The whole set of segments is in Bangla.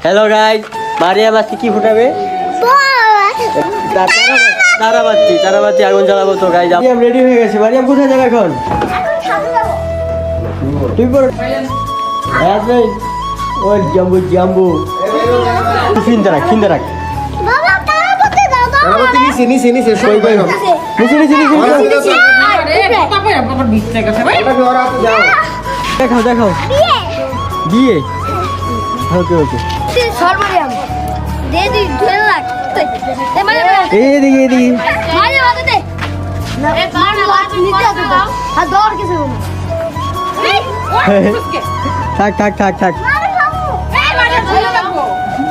হ্যালো গাইস, মারিয়াম আজকে কি ফুটাবে? তারাবাতি আগুন জ্বালাবো তো গাইস। মারিয়াম রেডি হয়ে গেছে। মারিয়াম কোথায় যাবে এখন? তুই বড় ওই জাম্বু খিন্দা রাখ বাবা তারাপতি দাও দাও। তারাপতি নিচে সই ভাই হবে। নিচে আরে বাবা কই বাবা বিচ্ছে গেছে ভাই। এটা ওরা যাও। দেখাও দিয়ে ওকে সরমারিয়াম দে দি 2 লাখ দে মারিয়াম এদিকে মারিয়াম দে না এ কারণ নিচে দাও আর দৌড় কিছু এই থাক মারে খাবো এই মারিয়াম চলে যাবো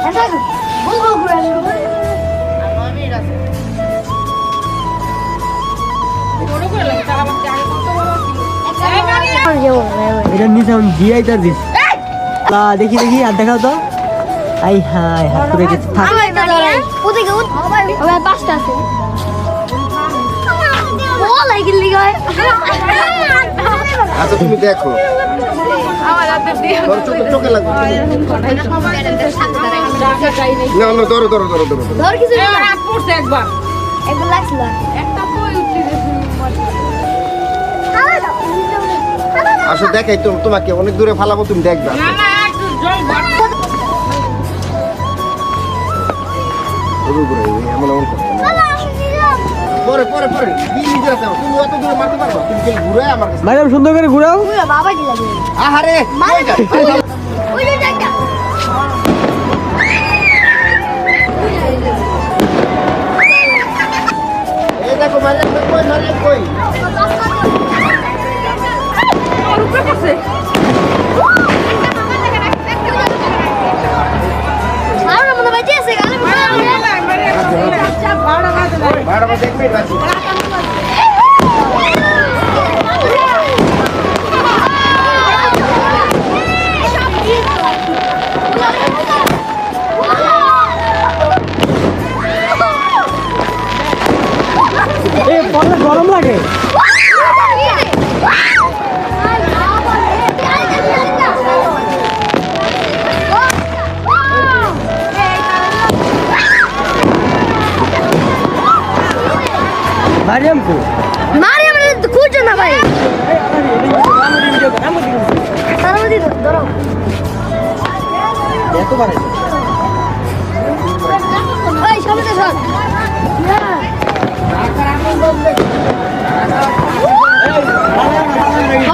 এটা বল ঘুরে আসো আমি রাতে বড় করে লাগে তারা বাচ্চা আগে কত বড় ছিল এই মারিয়াম এটা নিচে আমি দিয়াই তার দিস দেখি আর দেখাও তো। আই হাই হাত করে গেছে। থাক আমার মারিয়াম ওদিকে ওই পাঁচটা আছে বল আইগলি গায় আচ্ছা তুমি দেখো আমার হাতে দিয়ে তোর চোখে লাগবে না ধরো ধর কিছু না রাত পড়ছে একবার লাগছিল একটা কই উঠলি রে আসো দেখাই তোমাকে অনেক দূরে ফালাবো, তুমি দেখবা। না একটু জল এমন করো পরে কি নিজে আছে তুমি অত দূরে মারতে পারবা? তুমি কি ঘুরে আমার কাছে ম্যাডাম সুন্দর করে ঘুরাও। বাবা কি লাগে আহারে ওই যে দেখা এই দেখো মারিয়াম কই আর উপরে কাছে আর মনে বাজে আছে গালে ভাড়া দেখবে বাকি গরম লাগে। মারিয়াম কো